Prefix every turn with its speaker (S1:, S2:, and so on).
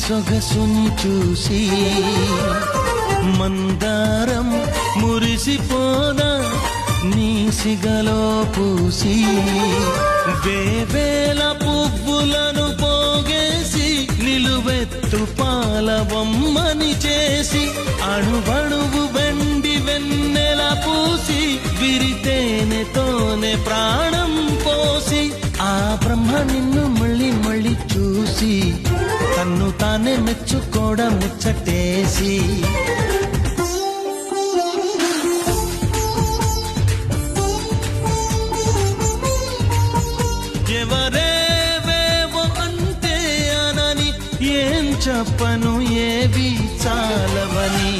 S1: సొగసుని చూసి మందారం మురిసిపోదా నీ సిగలో పూసి వేవేల పువ్వులను పోగేసి నిలువెత్తు పాలవమ్మని చేసి అణువణువు వెండి వెన్నెల పూసి విరితేనెతోనే ప్రాణం పోసి ఆ బ్రహ్మ నిన్ను మళ్ళీ మళ్ళీ చూసి తన్ను తానే మెచ్చుకోవడం ముచ్చటేసి ఎవరేవేవో అంటే అనని ఏం చెప్పను ఏవి చాలవని